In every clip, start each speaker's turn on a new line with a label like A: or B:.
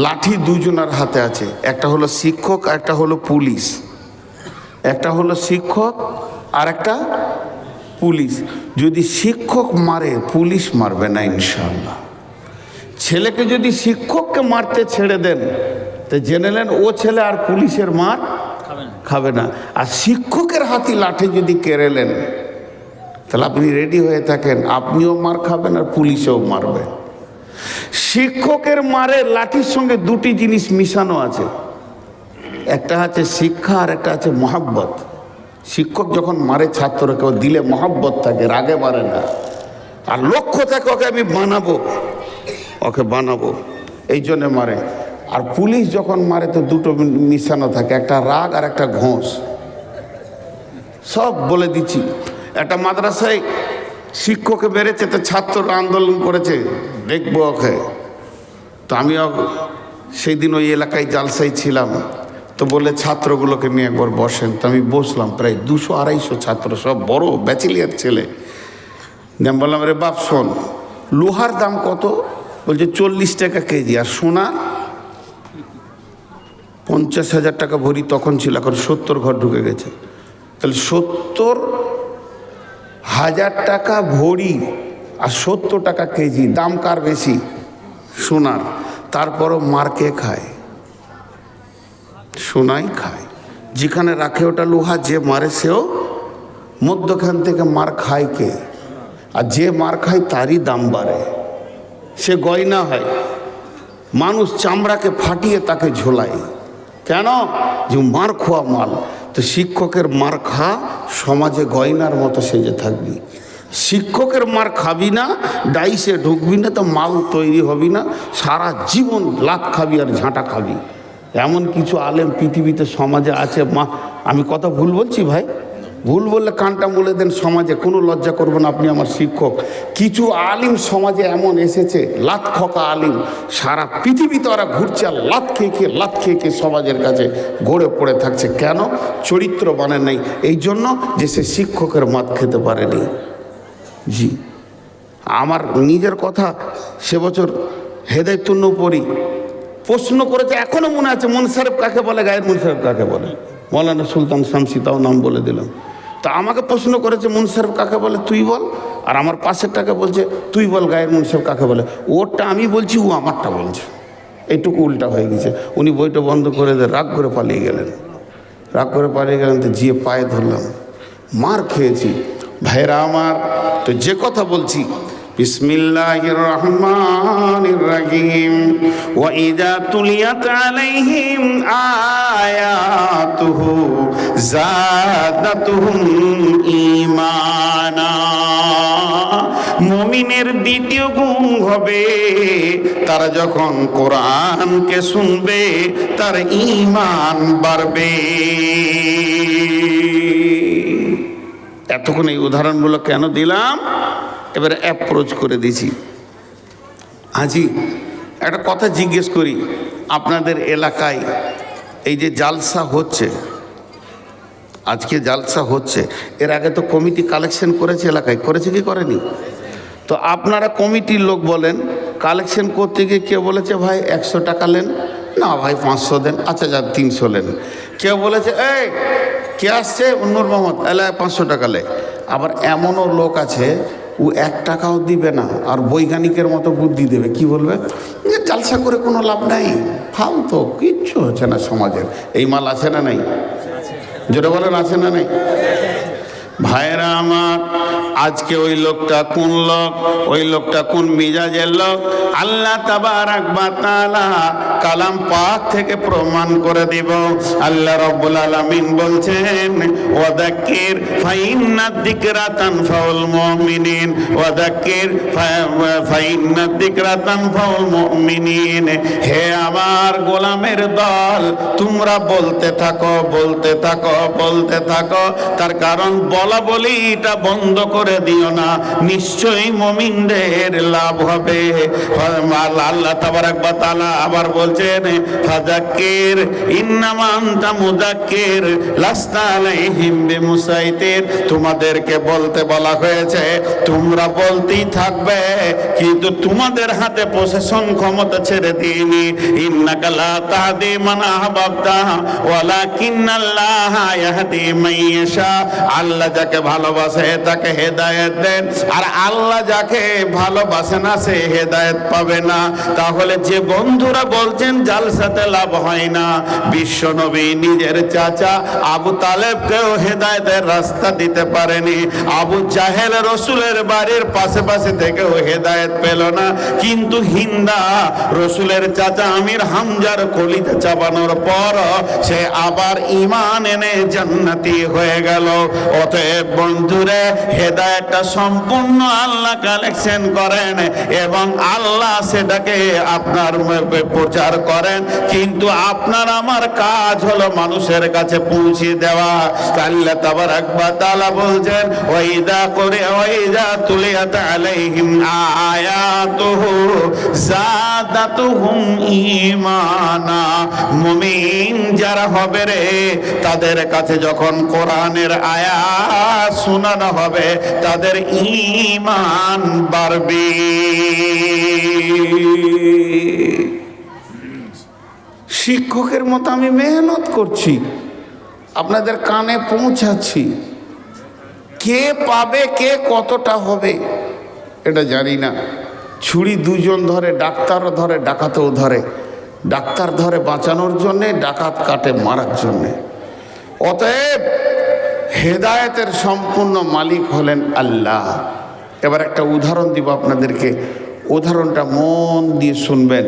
A: লাঠি দুজনের হাতে আছে, একটা হলো শিক্ষক, একটা হলো পুলিশ। একটা হলো শিক্ষক আর একটা পুলিশ। যদি শিক্ষক মারে, পুলিশ মারবে না ইনশাআল্লাহ। ছেলেকে যদি শিক্ষককে মারতে ছেড়ে দেন, তো জেনে নেন ও ছেলে আর পুলিশের মার খাবে না। আর শিক্ষকের হাতে লাঠি যদি কেড়েলেন, তাহলে আপনি রেডি হয়ে থাকেন, আপনিও মার খাবেন আর পুলিশেও মারবে। শিক্ষকের মারে লাঠির সঙ্গে দুটি জিনিস মিশানো আছে, একটা আছে শিক্ষা আর একটা আছে মহাব্বত। শিক্ষক যখন মারে ছাত্রকে, ও দিলে মহাব্বত থাকে, রাগে মারে না, আর লক্ষ্য থাকে ওকে আমি বানাবো, ওকে বানাবো, এই জন্যে মারে। আর পুলিশ যখন মারে তো দুটো মিশানো থাকে, একটা রাগ আর একটা ঘোষ। সব বলে দিচ্ছি। একটা মাদ্রাসায় শিক্ষককে মেরেছে, তো ছাত্ররা আন্দোলন করেছে, দেখবো ওকে। তো আমিও সেই দিন ওই এলাকায় জালসায় ছিলাম, তো বলে ছাত্রগুলোকে নিয়ে একবার বসেন। তো আমি বসলাম, প্রায় 200-250 ছাত্র, সব বড় ব্যাচেলিয়ার ছেলে। আমি বললাম, রে বাপ শোন, লোহার দাম কত? বলছে 40 টাকা কেজি। আর সোনা 50,000 টাকা ভরি তখন ছিল, এখন 70 ঘর ঢুকে গেছে। তাহলে 70,000 টাকা ভরি আর 70 টাকা কেজি, দাম কার বেশি? সোনার। তারপরও মার কে খায়? সোনাই খায়। যেখানে রাখে ওটা লোহা, যে মারে সেও মধ্যখান থেকে মার খায় কে? আর যে মার খায় তারই দাম বাড়ে, সে গয়না হয়। মানুষ চামড়াকে ফাটিয়ে তাকে ঝোলায়, কেন? যে মার খোয়া মাল। তো শিক্ষকের মার খা, সমাজে গয়নার মতো সেজে থাকবি। শিক্ষকের মার খাবি না, ডাইসে ঢুকবি না, তো মাল তৈরি হবি না, সারা জীবন লাত খাবি আর ঝাঁটা খাবি। এমন কিছু আলেম পৃথিবীতে সমাজে আছে। আমি কথা ভুল বলছি ভাই? ভুল বললে কানটা মুলে দেন। সমাজে কোনো লজ্জা করবেন না, আপনি আমার শিক্ষক। কিছু আলিম সমাজে এমন এসেছে, লাত খোকা আলিম, সারা পৃথিবীতে ওরা ঘুরছে আর লাত খেয়ে খেয়ে সমাজের কাছে গড়ে পড়ে থাকছে। কেন? চরিত্র বানে নাই, এই জন্য যে সে শিক্ষকের মাত খেতে পারেনি। জি, আমার নিজের কথা। সে বছর হেদায়েতুন পড়ি, প্রশ্ন করেছে, এখনো মনে আছে, মুনসারেফ কাকে বলে, গায়ের মুনসারেফ কাকে বলে? মৌলানা সুলতান শামসী, তাও নাম বলে দিলাম। তা আমাকে প্রশ্ন করেছে মুনসারেফ কাকে বলে, তুই বল। আর আমার পাশেরটাকে বলছে, তুই বল গায়ের মুনসারেফ কাকে বলে। ওরটা আমি বলছি, ও আমারটা বলছে। এইটুকু উল্টা হয়ে গেছে। উনি বইটা বন্ধ করে দিয়ে রাগ করে পালিয়ে গেলেন। তো জিয়ে পায়ে ধরলাম, মার খেয়েছি ভাইরা আমার। তো যে কথা বলছি, বিসমিল্লাহির রহমানির রহিম। ওয়া ইযা তুলিয়াত আলাইহিম আয়াতুহু যাদাতুহুম ঈমানা। মুমিনের দ্বিতীয় গুণ হবে, তারা যখন কোরআনকে শুনবে তার ঈমান বাড়বে। এতক্ষণ এই উদাহরণগুলো কেন দিলাম, এবারে অ্যাপ্রোচ করে দিছি। আজি একটা কথা জিজ্ঞেস করি, আপনাদের এলাকায় এই যে জালসা হচ্ছে, আজকে জালসা হচ্ছে, এর আগে তো কমিটি কালেকশন করেছে, এলাকায় করেছে কি করেনি? তো আপনারা কমিটির লোক বলেন, কালেকশন করতে গিয়ে কেউ বলেছে ভাই 100 টাকা নেন, না ভাই 500 দেন, আচ্ছা যা 300 নেন। কেউ বলেছে এই কে আসছে, নূর মোহাম্মদ, এলা 500 টাকা লে। আবার এমনও লোক আছে, ও 1 টাকাও দিবে না, আর বৈজ্ঞানিকের মতো বুদ্ধি দেবে। কি বলবে? যে জালসা করে কোনো লাভ নাই, ফালতু, কিচ্ছু হচ্ছে না সমাজের। এই মাল আছে না নাই? যেটা বলেন আছে না নাই? ভাইরা আমার, আজকে ওই লোকটা কোন লোক, ওই লোকটা কোন মিজাজের লোক, আল্লাহ তাবারাক ওয়া তাআলা কালাম পাক থেকে প্রমাণ করে দিব। আল্লাহ রাব্বুল আলামিন বলছেন, ওয়াদাক্কির ফাইন্না যিকরা তানফাউল মুমিনিন, ওয়াদাক্কির ফাইন্না যিকরা তানফাউল মুমিনিন। হে আমার গোলামের দল, তোমরা বলতে থাকো, বলতে থাকো, বলতে থাকো। তার কারণ বলা বলিটা বন্ধ করে দিও না, নিশ্চয়ই মুমিনদের লাভ হবে। আল্লাহ তাবারাক ওয়া তাআলা আবার বলছেন ফাযাক্কির ইন্নামা আনতা মুযাক্কির লাস্তা আলাইহিম বিমুসাইতির। তোমাদেরকে বলতে বলা হয়েছে, তোমরা বলতেই থাকবে, কিন্তু তোমাদের হাতে প্রশাসন ক্ষমতা ছেড়ে দিইনি। ইন্নাকা লা তাহদি মান আহবাবতা ওয়ালাকিন্নাল্লাহা ইয়াহদি মান ইয়াশা। আল্লাহ যাকে ভালোবাসে তাকে হেদায়েত দেন, আর আল্লাহ যাকে ভালোবাসে না সে হেদায়েত পাবে না। তাহলে যে বন্ধুরা বলছেন জালসাতে লাভ হয় না, বিশ্বনবী নিজের চাচা আবু তালেবকেও হেদায়েতের রাস্তা দিতে পারেনি। আবু জাহেল রসুলের বাড়ির পাশে পাশে থেকেও হেদায়েত পেল না, কিন্তু হিন্দা রসুলের চাচা আমির হামজার কলিতে চাপানোর পর সে আবার ঈমান এনে জান্নাতি হয়ে গেল। অতএব বন্ধুরে, হেদায়েতটা সম্পূর্ণ আল্লাহ কালেকশন করেন এবং আল্লাহ সেটাকে আপনার প্রচার করেন, কিন্তু আপনার আমার কাজ হলো মানুষের কাছে পৌঁছে দেওয়া। আল্লাহ তাবারাক ওয়া তাআলা বলছেন ওয়াইদা তুলিয়াত আলাইহিম আয়াতুহু যাদাতুহুম ঈমানা। মুমিন যারা হবে রে, তাদের কাছে যখন কোরআনের আয়াত শোনানো হবে তাদের ঈমান বাড়বে। শিক্ষকের মতো আমি মেহনত করছি, আপনাদের কানে পৌঁছাচ্ছি। কে পাবে, কে কতটা হবে এটা জানি না। ছুরি দুজন ধরে, ডাক্তারও ধরে, ডাকাতও ধরে। ডাক্তার ধরে বাঁচানোর জন্যে, ডাকাত কাটে মারার জন্যে। অতএব হেদায়েতের সম্পূর্ণ মালিক হলেন আল্লাহ। এবার একটা উদাহরণ দিব আপনাদেরকে, উদাহরণটা মন দিয়ে শুনবেন।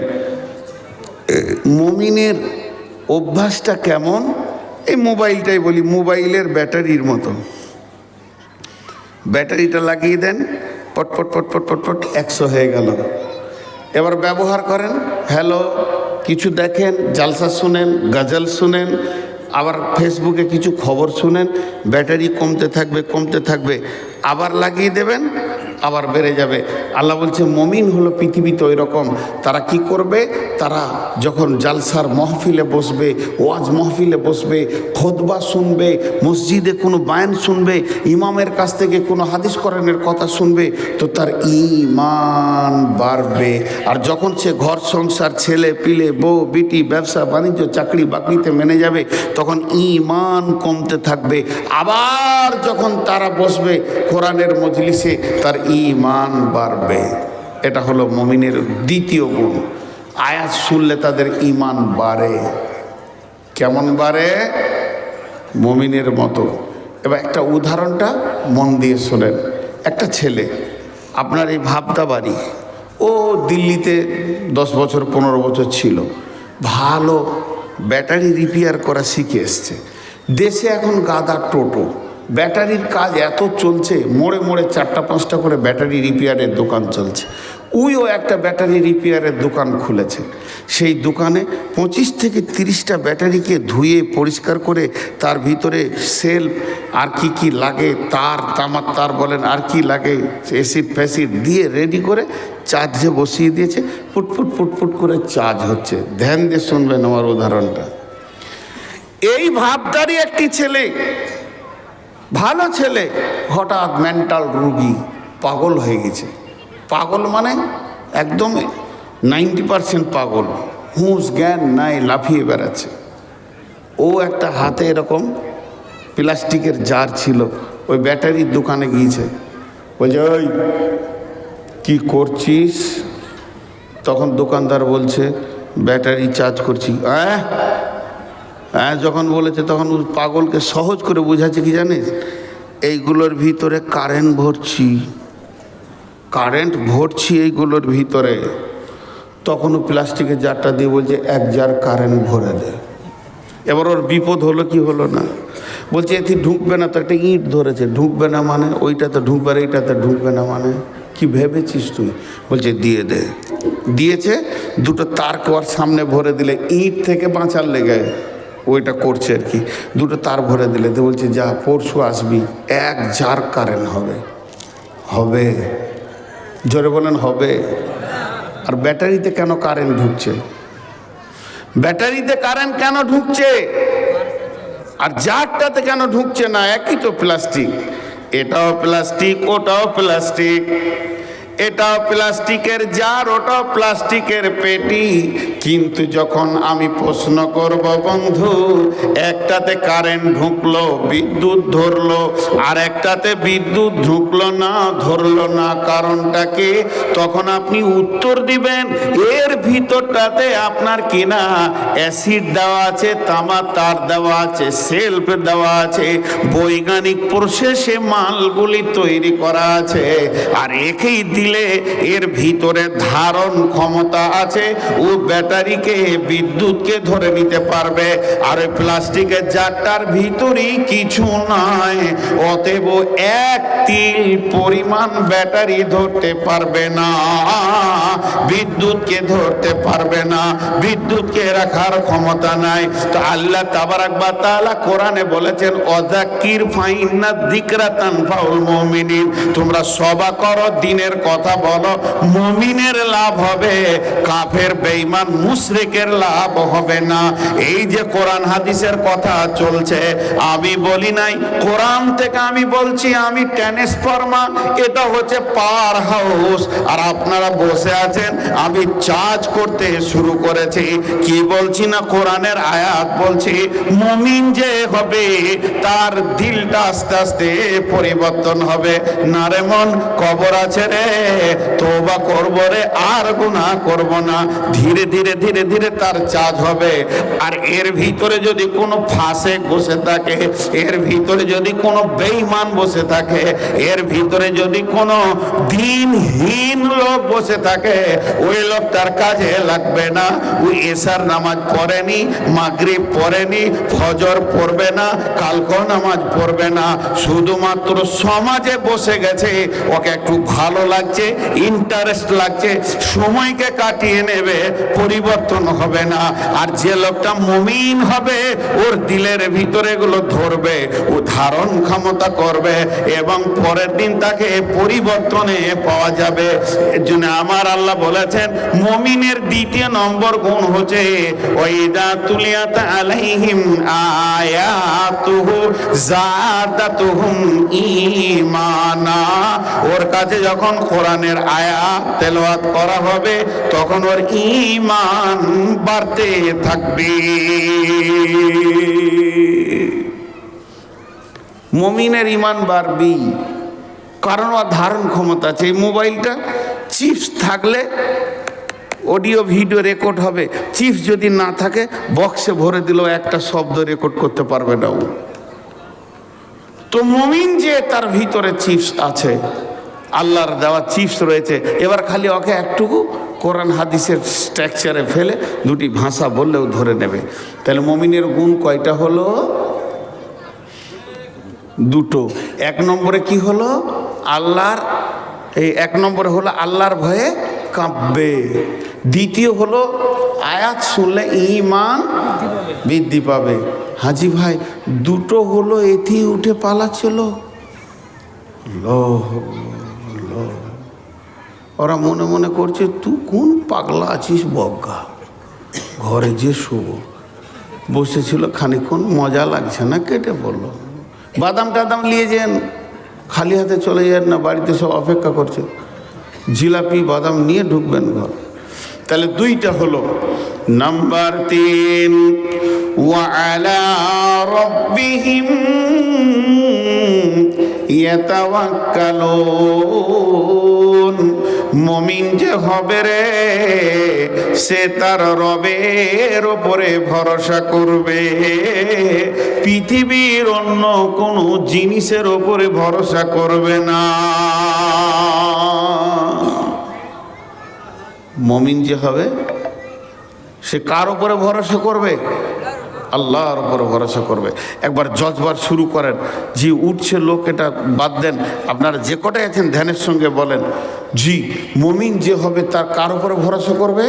A: মুমিনের অভ্যাসটা কেমন, এই মোবাইলটাই বলি, মোবাইলের ব্যাটারির মতো। ব্যাটারিটা লাগিয়ে দেন, পটপট পটপট পটপট 100 হয়ে গেল। এবার ব্যবহার করেন, হ্যালো কিছু দেখেন, জালসা শুনেন, গজল শুনেন, আবার ফেসবুকে কিছু খবর শুনেন, ব্যাটারি কমতে থাকবে কমতে থাকবে, আবার লাগিয়ে দেবেন, আবার বেড়ে যাবে। আল্লাহ বলছে মুমিন হলো পৃথিবীতে ওই রকম। তারা কি করবে, তারা যখন জালসার মহফিলে বসবে, ওয়াজ মহফিলে বসবে, খুতবা শুনবে, মসজিদে কোনো বায়ান শুনবে, ইমামের কাছ থেকে কোনো হাদিস কোরআনের কথা শুনবে, তো তার ঈমান বাড়বে। আর যখন সে ঘর সংসার, ছেলে পিলে, বউ বিটি, ব্যবসা বাণিজ্য, চাকরি বাকরিতে মেনে যাবে, তখন ঈমান কমতে থাকবে। আবার যখন তারা বসবে কোরআনের মজলিসে, তার ঈমান বাড়বে। এটা হলো মুমিনের দ্বিতীয় গুণ। আয়াত শুনলে তাদের ঈমান বাড়ে। কেমন বাড়ে? মুমিনের মতো। এবার একটা উদাহরণটা মন দিয়ে শোনেন। একটা ছেলে আপনার এই ভাবতা বাড়ি, ও দিল্লিতে 10 বছর 15 বছর ছিল, ভালো ব্যাটারি রিপেয়ার করা শিখে এসছে। দেশে এখন গাদা টোটো, ব্যাটারির কাজ এত চলছে, মোড়ে মোড়ে 4টা 5টা করে ব্যাটারি রিপেয়ারের দোকান চলছে। উইও একটা ব্যাটারি রিপেয়ারের দোকান খুলেছে। সেই দোকানে 25 থেকে 30টা ব্যাটারিকে ধুয়ে পরিষ্কার করে তার ভিতরে সেলফ আর কি লাগে, তার তামার তার বলেন, আর কি লাগে, অ্যাসিড ফ্যাসিড দিয়ে রেডি করে চার্জে বসিয়ে দিয়েছে। ফুটফুট ফুটফুট করে চার্জ হচ্ছে। ধ্যান দিয়ে শুনবেন আমার উদাহরণটা। এই ভাবদারি একটি ছেলে, ভালো ছেলে, হঠাৎ মেন্টাল রোগী, পাগল হয়ে গেছে। পাগল মানে একদম 90% পাগল, হুঁশ জ্ঞান নাই, লাফিয়ে বেড়াচ্ছে। ও একটা হাতে এরকম প্লাস্টিকের জার ছিল, ওই ব্যাটারির দোকানে গিয়েছে। বলছে ওই কী করছিস? তখন দোকানদার বলছে ব্যাটারি চার্জ করছি। যখন বলেছে তখন পাগলকে সহজ করে বোঝাচ্ছে কি জানিস, এইগুলোর ভিতরে কারেন্ট ভরছি এইগুলোর ভিতরে। তখন ও প্লাস্টিকের জারটা দিয়ে বলছে 1 জার কারেন্ট ভরে দে। এবার ওর বিপদ হলো কি হলো না, বলছে এতে ঢুকবে না, তো একটা ইঁট ধরেছে, ঢুকবে না মানে ওইটাতে ঢুকবে আর এইটাতে ঢুকবে না মানে কি ভেবেছিস তুই? বলছে দিয়ে দে। দিয়েছে, 2টো তারকে ওর সামনে ভরে দিলে ইঁট থেকে বাঁচার লেগে ওইটা করছে আর কি। দুটো তার ভরে দিলে তো বলছে যা পরশু আসবি, 1 জার কারেন্ট হবে। হবে? জোরে বলেন হবে? আর ব্যাটারিতে কেন কারেন্ট ঢুকছে? ব্যাটারিতে কারেন্ট কেন ঢুকছে? আর জারটাতে কেন ঢুকছে না? একই তো প্লাস্টিক, এটাও প্লাস্টিক ওটাও প্লাস্টিক, এটাও প্লাস্টিকের জার ওটাও প্লাস্টিকের পেটি। কিন্তু যখন আমি প্রশ্ন করব বন্ধু, একটাতে কারেন্ট ঢুকলো বিদ্যুৎ ধরলো, আর একটাতে বিদ্যুৎ ঢুকলো না ধরলো না, কারণটা কি? তখন আপনি উত্তর দিবেন এর ভিতরটাতে আপনার কিনা অ্যাসিড দেওয়া আছে, তামার তার দেওয়া আছে, সেলফ দেওয়া আছে, বৈজ্ঞানিক প্রসেসে মালগুলি তৈরি করা আছে। আর একেই দিলে এর ভিতরে ধারণ ক্ষমতা আছে, ও ব্যাটারিকে বিদ্যুৎকে ধরে নিতে পারবে। আর ওই প্লাস্টিকের জারটার ভিতরেই কিছু নাই, অতএব 1 তিল পরিমাণ ব্যাটারি ধরতে পারবে না, বিদ্যুৎকে ধরতে পারবে না, বিদ্যুৎকে রাখার ক্ষমতা নাই। তো আল্লাহ তাবারাক ওয়া তাআলা কোরআনে বলেছেন ওয়াযাক্কির ফাইন্না যিকরা তানফাউল মুমিনিন, তোমরা সবা করো, দ্বীনের কথা বলো, মুমিনের লাভ হবে, কাফের বেঈমান মুশরিকের লাভ হবে না। এই যে কোরআন হাদিসের কথা চলছে, আমি বলি নাই, কোরআন থেকে আমি বলছি, আমি ট্রান্সফরমার, এটা হচ্ছে পাওয়ার হাউস, আর আপনারা বসে আছেন, আমি চার্জ করতে শুরু করেছি। কি বলছি না, কোরআনের আয়াত বলছি, মুমিন যে হবে তার দিলটা আস্তে আস্তে পরিবর্তন হবে। না রে মন, কবর আছে রে, তওবা করব রে, আর গুনাহ করব না, ধীরে ধীরে ধীরে ধীরে তার চার্জ হবে। আর এর ভিতরে যদি কোনো ফাসেক বসে থাকে, এর ভিতরে যদি কোনো বেঈমান বসে থাকে, এর ভিতরে যদি কোনো দ্বীনহীন লোক বসে থাকে, ওই লোক তার কাজে লাগবে না। ওই এশার নামাজ পড়েনি, মাগরিব পড়েনি, ফজর পড়বে না, কালকো নামাজ পড়বে না, শুধুমাত্র সমাজে বসে গেছে, ওকে একটু ভালো লাগছে, ইন্টারেস্ট লাগছে, সময়কে কাটিয়ে নেবে, পরিবর্তন হবে না। আর যে লোকটা মুমিন হবে, ওর দিলের ভিতরে এগুলো ধরবে, ও ধারণ ক্ষমতা করবে, এবং পরের দিন তাকে পরিবর্তনে পাওয়া যাবে। এর জন্য আমার আল্লাহ বলেছেন, মুমিনের 2 নম্বর গুণ হচ্ছে ওয়াইদা তুলিয়াত আলাইহিম আয়াতুহু যাদাতুহুম ঈমানা, ওর কাছে যখন কোরআনের আয়াত তেলাওয়াত করা হবে, তখন ওর ঈমান বাড়তে থাকবে। মুমিনের ঈমান বাড়বেই, কারণ ওর ধারণ ক্ষমতা আছে। এই মোবাইলটা চিপস থাকলে অডিও ভিডিও রেকর্ড হবে, চিপস যদি না থাকে বক্সে ভরে দিলেও একটা শব্দ রেকর্ড করতে পারবে না ও। তো মুমিন যে তার ভিতরে চিপস আছে, আল্লাহর দেওয়া চিপস রয়েছে, এবার খালি ওকে একটুকু কোরআন হাদিসের স্ট্রাকচারে ফেলে 2টি ভাষা বললেও ধরে নেবে। তাহলে মুমিনের গুণ কয়টা হলো? 2টো। 1 নম্বরে কি হলো? আল্লাহর, এই 1 নম্বরে হলো আল্লাহর ভয়ে কাঁপবে। 2য় হলো আয়াত শুনলে ঈমান বৃদ্ধি পাবে। হাজি ভাই, 2টো হলো, এটি উঠে পালাচ্ছিল, ওরা মনে মনে করছে তুই কোন পাগলা আছিস বজ্ঞা, ঘরে যে শুভ বসেছিল, খানিক্ষণ মজা লাগছে না, কেটে পড়লো। বাদাম টাদাম নিয়ে যান, খালি হাতে চলে যান না, বাড়িতে সব অপেক্ষা করছে, জিলাপি বাদাম নিয়ে ঢুকবেন ঘর। তাহলে 2টা হলো। নাম্বার 3, ওয়া আলা রাব্বিহিম ইয়াতাওয়াক্কালুন, মুমিন যে হবে রে, সে তার রবের ওপরে ভরসা করবে, পৃথিবীর অন্য কোনো জিনিসের ওপরে ভরসা করবে না। মুমিন যে হবে, সে কার ওপরে ভরসা করবে? আল্লাহর উপর ভরসা করবে। একবার জজবার শুরু করেন, জি উঠছে লোক, এটা বাদ দেন, আপনারা যে কটাই আছেন ধ্যানের সঙ্গে বলেন, জি মুমিন যে হবে তার কার উপরে ভরসা করবে?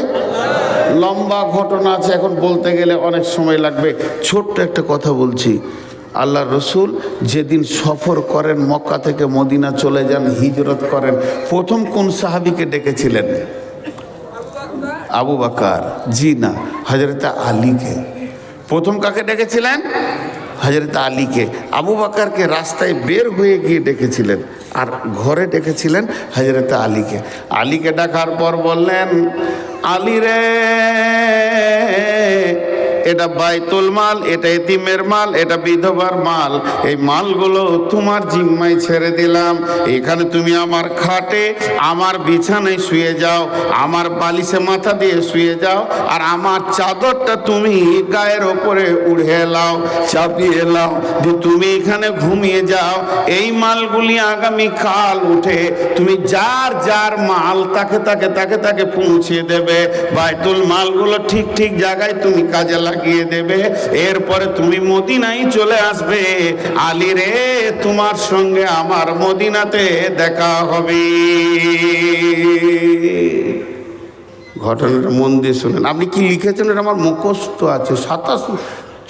A: লম্বা ঘটনা আছে, এখন বলতে গেলে অনেক সময় লাগবে। ছোট্ট একটা কথা বলছি। আল্লাহ রসুল যেদিন সফর করেন, মক্কা থেকে মদিনা চলে যান, হিজরত করেন, প্রথম কোন সাহাবীকে ডেকেছিলেন? আবু বকর? জি না, হযরত আলীকে। প্রথম কাকে ডেকেছিলেন? হযরত আলীকে। আবু বকরকে রাস্তায় বের হয়ে গিয়ে ডেকেছিলেন, আর ঘরে ডেকেছিলেন হযরত আলীকে। আলীকে ডাকার পর বললেন, আলী রে, এটা বাইতুল মাল, এটা এতিমের মাল, এটা বিধবার মাল, এই মালগুলো তোমার জিম্মায় ছেড়ে দিলাম। এখানে তুমি আমার খাটে, আমার বিছানায় শুয়ে যাও, আমার বালিশে মাথা দিয়ে শুয়ে যাও, আর আমার চাদরটা তুমি গায়ের ওপরে উড়ে লাও, চাপিয়ে লাও, যে তুমি এখানে ঘুমিয়ে যাও। এই মালগুলি আগামী কাল উঠে তুমি যার যার মাল তাকে তাকে তাকে তাকে পৌঁছে দেবে। বাইতুল মালগুলো ঠিক ঠিক জায়গায় তুমি কাজে লাগিয়ে দেবে। এরপরে তুমি মদিনায় চলে আসবে। আলী রে, তোমার সঙ্গে আমার মদিনাতে দেখা হবে। ঘটনাটা মন দিয়ে শুনেন। আপনি কি লিখেছেন এটা আমার মুখস্থ আছে।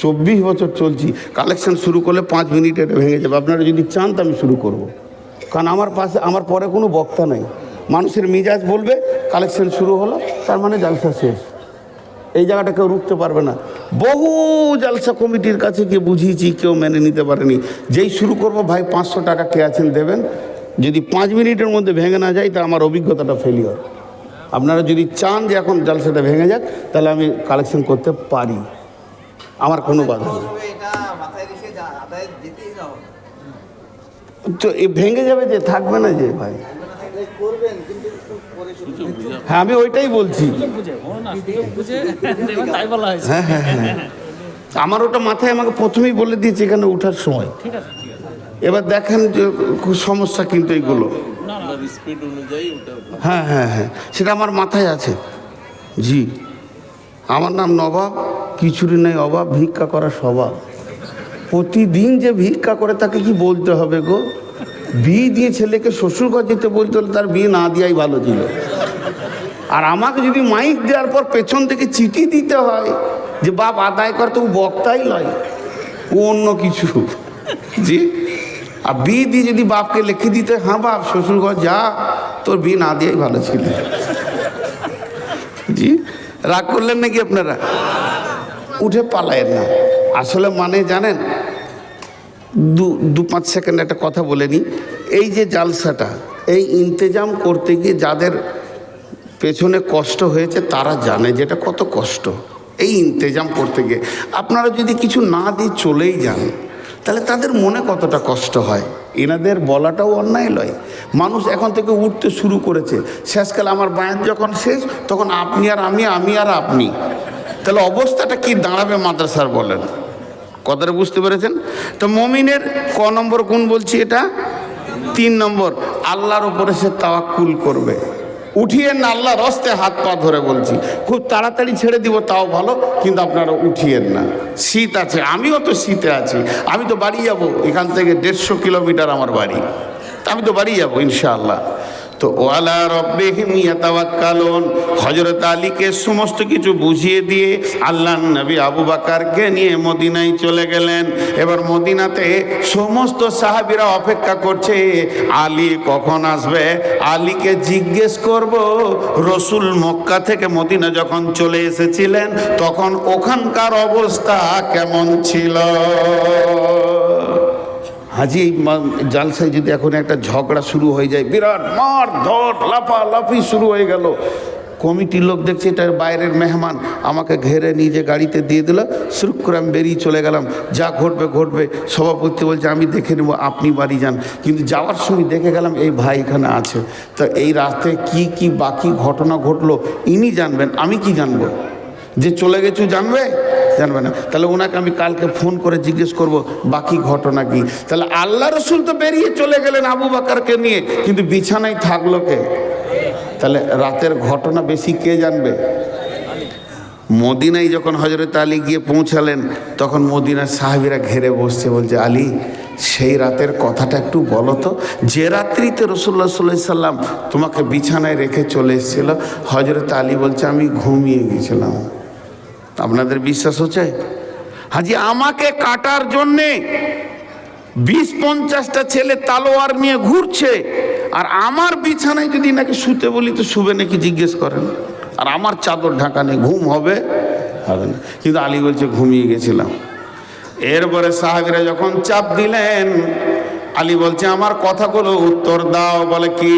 A: 24 বছর চলছি, কালেকশন শুরু করলে 5 মিনিটে এটা ভেঙে যাবে। আপনারা যদি চান তো আমি শুরু করব, কারণ আমার পাশে, আমার পরে কোনো বক্তা নাই। মানুষের মিজাজ বলবে কালেকশন শুরু হলো, তার মানে জালসা শেষ। এই জায়গাটা কেউ রুখতে পারবে না। বহু জালসা কমিটির কাছে গিয়ে বুঝিয়েছি, কেউ মেনে নিতে পারেনি। যেই শুরু করব, ভাই 500 টাকা কে আছেন দেবেন, যদি 5 মিনিটের মধ্যে ভেঙে না যায় তা আমার অভিজ্ঞতাটা ফেলিওর। আপনারা যদি চান যে এখন জালসাটা ভেঙে যাক, তাহলে আমি কালেকশন করতে পারি, আমার কোনো বাধা নেই। তো এই ভেঙে যাবে যে, থাকবে না যে ভাই। হ্যাঁ, আমি ওইটাই বলছি। হ্যাঁ হ্যাঁ হ্যাঁ, আমার ওটা মাথায় আমাকে প্রথমেই বলে দিয়েছে এখানে ওঠার সময়। এবার দেখেন যে সমস্যা কিন্তু এইগুলো। হ্যাঁ হ্যাঁ হ্যাঁ, সেটা আমার মাথায় আছে। জি, আমার নাম নবাব, কিছুরই নেই অভাব, ভিক্ষা করা স্বভাব। প্রতিদিন যে ভিক্ষা করে তাকে কি বলতে হবে গো? বিয়ে দিয়ে ছেলেকে শ্বশুরঘর যেতে বলতে হলে তার বিয়ে না দেওয়াই ভালো ছিল। আর আমাকে যদি মাইক দেওয়ার পর পেছন থেকে চিঠি দিতে হয় যে বাপ আদায় কর, তো বক্তাই নয়, ও অন্য কিছু। জি, আর বিয়ে দিয়ে যদি বাপকে লিখে দিতে, হ্যাঁ বাপ শ্বশুরঘর যা, তোর বিয়ে না দেওয়াই ভালো ছিল। জি, রাগ করলেন নাকি আপনারা? উঠে পালায়েন না। আসলে মানে জানেন, 2-5 সেকেন্ড একটা কথা বলে নিই। এই যে জালসাটা, এই ইন্তেজাম করতে গিয়ে যাদের পেছনে কষ্ট হয়েছে তারা জানে যেটা কত কষ্ট। এই ইন্তেজাম করতে গিয়ে আপনারা যদি কিছু না দিয়ে চলেই যান, তাহলে তাদের মনে কতটা কষ্ট হয়। এনাদের বলাটাও অন্যায় নয়। মানুষ এখন থেকে উঠতে শুরু করেছে। শেষকালে আমার বায়ান যখন শেষ, তখন আপনি আর আমি, আমি আর আপনি, তাহলে অবস্থাটা কি দাঁড়াবে মাদ্রাসার বলেন? কথাটা বুঝতে পেরেছেন তো? মমিনের ক নম্বর গুণ বলছি এটা? 3 নম্বর, আল্লাহর উপরে সে তাওয়াক্কুল করবে। উঠিয়েন না, আল্লাহর হস্তে হাত পা ধরে বলছি। খুব তাড়াতাড়ি ছেড়ে দিব তাও ভালো, কিন্তু আপনারা উঠিয়েন না। শীত আছে, আমিও তো শীতে আছি। আমি তো বাড়ি যাব, এখান থেকে 150 কিলোমিটার আমার বাড়ি, আমি তো বাড়ি যাবো ইনশাআল্লাহ। তো ওয়ালা রব্বিহিম ইয়াতাওয়াক্কালুন, হযরত আলীকে সমস্ত কিছু বুঝিয়ে দিয়ে আল্লাহর নবী আবু বকরকে নিয়ে মদিনায় চলে গেলেন। এবার মদিনাতে সমস্ত সাহাবীরা অপেক্ষা করছে, আলী কখন আসবে, আলীকে জিজ্ঞেস করব। রসুল মক্কা থেকে মদিনা যখন চলে এসেছিলেন, তখন ওখানকার অবস্থা কেমন ছিল। হাজি জালসায় যদি এখন একটা ঝগড়া শুরু হয়ে যায়, বিরাট মার ধর লাফালাফি শুরু হয়ে গেল, কমিটির লোক দেখছে এটার বাইরের মেহমান, আমাকে ঘেরে নিয়ে যে গাড়িতে দিয়ে দিল, সুরুক করে আমি বেরিয়ে চলে গেলাম। যা ঘটবে ঘটবে। সভাপতি বলছে আমি দেখে নেবো, আপনি বাড়ি যান। কিন্তু যাওয়ার সময় দেখে গেলাম এই ভাই এখানে আছে। তো এই রাস্তায় কি কি বাকি ঘটনা ঘটলো ইনি জানবেন, আমি কি জানবো? যে চলে গেছো জানবে? জানবে না। তাহলে ওনাকে আমি কালকে ফোন করে জিজ্ঞেস করব বাকি ঘটনা কি। তাহলে আল্লাহ রসুল তো বেরিয়ে চলে গেলেন আবু বকরকে নিয়ে, কিন্তু বিছানায় থাকলো কে? তাহলে রাতের ঘটনা বেশি কে জানবে? মদিনায় যখন হযরত আলী গিয়ে পৌঁছালেন, তখন মদিনার সাহাবীরা ঘেরে বসছে, বলছে আলী সেই রাতের কথাটা একটু বলো তো। যে রাত্রিতে রাসূলুল্লাহ সাল্লাল্লাহু আলাইহি সাল্লাম তোমাকে বিছানায় রেখে চলে এসেছিল, হযরত আলী বলছে আমি ঘুমিয়ে গেছিলাম। আপনাদের বিশ্বাস হচ্ছে? হাজি আমাকে কাটার জন্যে 20-50টা ছেলে তালোয়ার নিয়ে ঘুরছে, আর আমার বিছানায় যদি নাকি শুতে বলি তো শুবে নাকি জিজ্ঞেস করেন, আর আমার চাদর ঢাকা নেই, ঘুম হবে? হবে না। কিন্তু আলী বলছে ঘুমিয়ে গেছিলাম। এরপরে সাহাবীরা যখন চাপ দিলেন, আলী বলছে আমার কথাগুলো উত্তর দাও। বলে কি?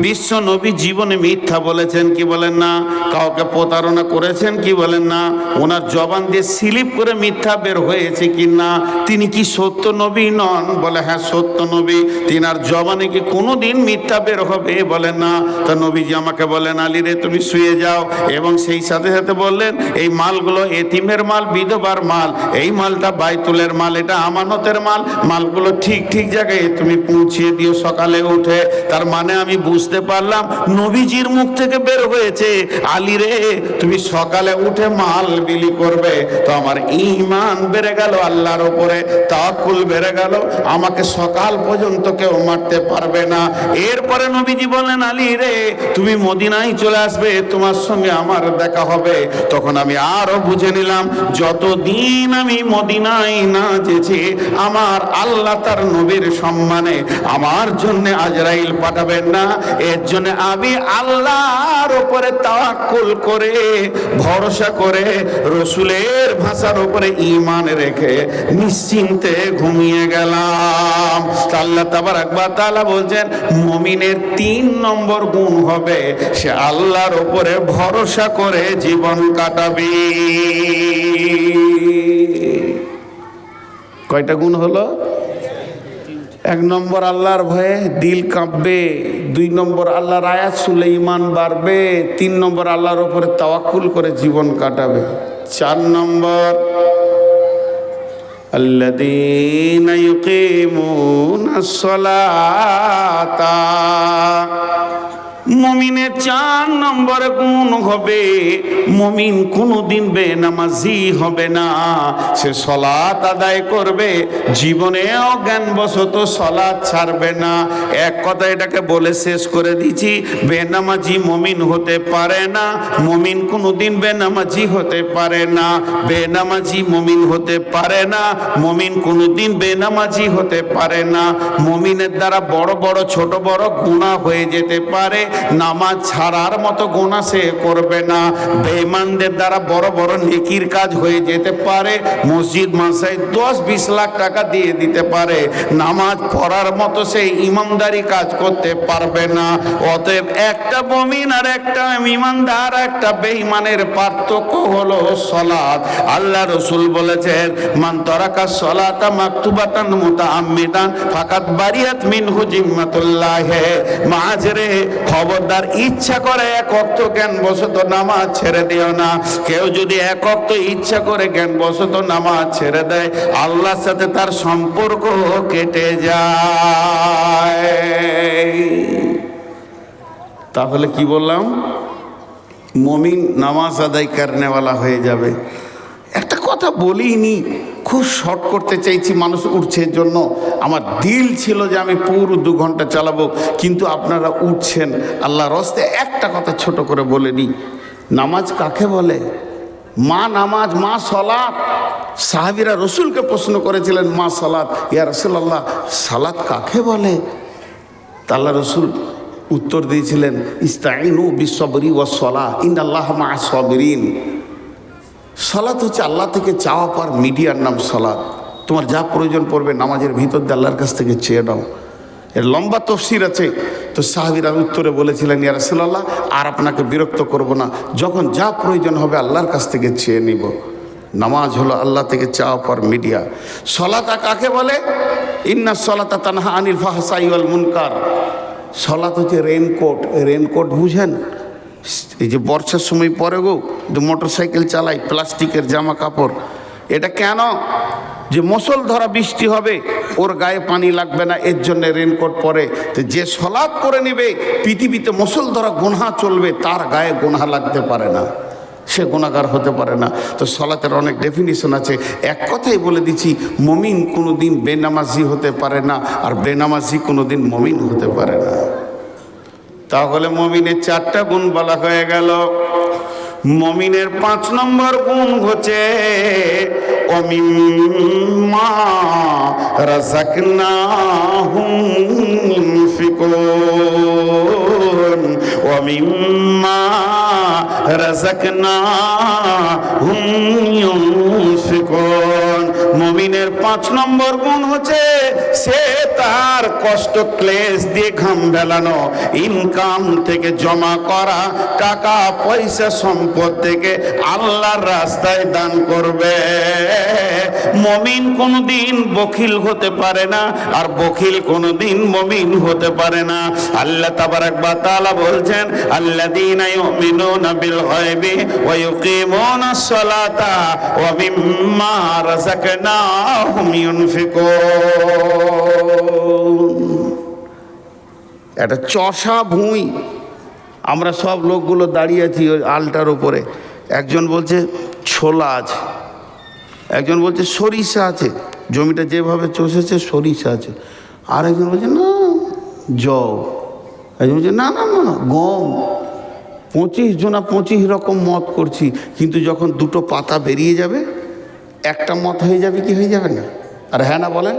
A: বিশ্ব নবী জীবনে মিথ্যা বলেছেন কি বলেন না? কাউকে প্রতারণা করেছেন কি বলেন না? ওনার জবান দিয়ে স্লিপ করে মিথ্যা বের হয়েছে কি না? তিনি কি সত্য নবী নন? বলে হ্যাঁ সত্য নবী। তিনার জবানে কি কোনো দিন মিথ্যা বের হবে? বলেন না। তা নবীজি আমাকে বলেন আলী রে তুমি শুয়ে যাও, এবং সেই সাথে সাথে বললেন এই মালগুলো এতিমের মাল, বিধবার মাল, এই মালটা বাইতুলের মাল, এটা আমানতের মাল, মালগুলো ঠিক ঠিক জায়গায় তুমি পৌঁছিয়ে দিও সকালে উঠে। তার মানে আমি বুঝতে পারলাম নবীজির মুখ থেকে বের হয়েছে আলী রে তুমি সকালে উঠে মাল বিলি করবে। তো আমার ঈমান বেড়ে গেল, আল্লাহর উপরে তাওয়াক্কুল বেড়ে গেল, আমাকে সকাল পর্যন্ত কেউ মারতে পারবে না। এরপরে নবীজি বলেন আলী রে তুমি মদিনায় চলে আসবে, তোমার সঙ্গে আমার দেখা হবে। তখন আমি আরো বুঝে নিলাম যতদিন আমি মদিনায় না যেছি আমার আল্লাহ তার নবীর সম্মানে আমার জন্য আজরাইল পাঠাবেন না। এর জন্য আমি আল্লাহর উপরে তাওয়াক্কুল করে, ভরসা করে, রসুলের ভাষার উপরে ঈমান রেখে নিশ্চিন্তে ঘুমিয়ে গেলাম। আল্লাহ তাবারাক ওয়া তাআলা বলছেন মুমিনের 3 নম্বর গুণ হবে সে আল্লাহর উপরে ভরসা করে জীবন কাটাবে। কয়টা গুণ হলো? 1 নম্বর আল্লাহর ভয়ে দিল কাঁপবে, 2 নম্বর আল্লাহর আয়াত শুনলে ঈমান বাড়বে, 3 নম্বর আল্লাহর উপরে তাওয়াক্কুল করে জীবন কাটাবে, 4 নম্বর আল্লাযীনা ইউকিমুনাস সালাতা। মুমিনের 4 নম্বর গুণ হবে মুমিন কোনোদিন বেনামাজি হবে না, সে সালাত আদায় করবে, জীবনেও জ্ঞানবশত সালাত ছাড়বে না। এক কথা এটাকে বলে শেষ করে দিচ্ছি, বেনামাজি মুমিন হতে পারে না, মুমিন কোনোদিন বেনামাজি হতে পারে না, বেনামাজি মুমিন হতে পারে না, মুমিন কোনোদিন বেনামাজি হতে পারে না। মুমিনের দ্বারা বড় বড় ছোট বড় গুনাহ হয়ে যেতে পারে, নামাজ ছাড়ার মতো গুনাহ সে করবে না। বেঈমানদের দ্বারা বড় বড় নেকির কাজ হয়ে যেতে পারে, মসজিদ মাসায় 10-20 লাখ টাকা দিয়ে দিতে পারে, নামাজ পড়ার মতো সে ইমানদারি কাজ করতে পারবে না। অতএব একটা মুমিন আর একটা ইমানদার, একটা বেঈমানের পার্থক্য হলো সালাত। আল্লাহ রাসূল বলেছেন মান তারাকা সালাতা মাকতুবাতান মুতাআম্মিদান ফাকাত বারিয়াত মিনহু জিম্মাতুল্লাহ। মাঝরে খবরদার ইচ্ছা করে 1 ওয়াক্ত জ্ঞানবশত নামাজ ছেড়ে দিও না। কেউ যদি 1 ওয়াক্ত ইচ্ছা করে জ্ঞানবশত নামাজ ছেড়ে দেয় আল্লাহর সাথে তার সম্পর্ক কেটে যায়। তাহলে কি বললাম? মুমিন নামাজ আদায় করনেওয়ালা হয়ে যাবে। একটা কথা বলিনি, খুব শর্ট করতে চাইছি, মানুষ উঠছে এর জন্য। আমার দিল ছিল যে আমি পুরো 2 ঘন্টা চালাবো, কিন্তু আপনারা উঠছেন, আল্লাহর রাস্তে একটা কথা ছোট করে বলে নিই। নামাজ কাকে বলে? মা নামাজ, মা সালাত। সাহাবীরা রসুলকে প্রশ্ন করেছিলেন মা সালাত, ইয়া রাসূলুল্লাহ সালাত কাকে বলে? আল্লাহ রসুল উত্তর দিয়েছিলেন ইস্তাইনু বিসসবরি ওয়াস সালাহ ইন্নাল্লাহা মা'আস সাবিরিন। সালাত হচ্ছে আল্লাহ থেকে চাওয়া পাওয়ার মিডিয়ার নাম সালাত। তোমার যা প্রয়োজন পড়বে নামাজের ভিতর দিয়ে আল্লাহর কাছ থেকে চেয়ে নাও। এর লম্বা তফসির আছে। তো সাহাবীরা উত্তরে বলেছিলেন ইয়া রাসূলুল্লাহ আর আপনাকে বিরক্ত করব না, যখন যা প্রয়োজন হবে আল্লাহর কাছ থেকে চেয়ে নিব। নামাজ হলো আল্লাহ থেকে চাওয়া পাওয়ার মিডিয়া। সালাত কাকে বলে? ইন্নাস সালাতা তানহা আনিল ফাহশাই ওয়াল মুনকার। সালাত হচ্ছে রেনকোট। রেনকোট বুঝেন? এই যে বর্ষার সময় পরে গো মোটর সাইকেল চালাই, প্লাস্টিকের জামা কাপড়। এটা কেন? যে মুষলধারা বৃষ্টি হবে, ওর গায়ে পানি লাগবে না, এর জন্য রেনকোট পরে। তো যে সালাত করে নেবে, পৃথিবীতে মুষলধারা গুনাহ চলবে, তার গায়ে গুনাহ লাগতে পারে না। সে গুনাহগার হতে পারে না। তো সলাতের অনেক ডেফিনিশন আছে, এক কথাই বলে দিচ্ছি, মুমিন কোনো দিন বেনামাজি হতে পারে না, আর বেনামাজি কোনো দিন মুমিন হতে পারে না। তাহলে মুমিনের 4টা গুণ বলা হয়ে গেল। মুমিনের 5 নম্বর গুণ হচ্ছে ওমিম্মা রাযাকনাহুম ইউনফিকুন, ওমিম্মা রাযাকনাহুম ইউনফিকুন। মুমিনের 5 নম্বর গুণ হচ্ছে সে তার কষ্ট ক্লেশ দিয়ে ঘাম ফেলানো ইনকাম থেকে জমা করা টাকা পয়সা সম্পদ থেকে আল্লাহর রাস্তায় দান করবে। মুমিন কোনদিন বখিল হতে পারে না, আর বখিল কোনদিন মুমিন হতে পারে না। আল্লাহ তাবারাক ওয়া তাআলা বলছেন, আল্লাযীনা ইউমিনুনা বিল গায়বি ওয়া ইউকিমুনাস সালাতা ওয়া মিম্মা রাযাকনাহুম ইউনফিকুন। একটা চষা ভুঁই, আমরা সব লোকগুলো দাঁড়িয়ে আছি ওই আলটার উপরে। একজন বলছে ছোলা আছে, একজন বলছে সরিষা আছে, জমিটা যেভাবে চষেছে সরিষা আছে, আর একজন বলছে না জব, একজন বলছে না না না গম। 25 জনা 25 রকম মত করছি, কিন্তু যখন দুটো পাতা বেরিয়ে যাবে একটা মত হয়ে যাবে, কি হয়ে যাবে না? আর হ্যাঁ না বলেন,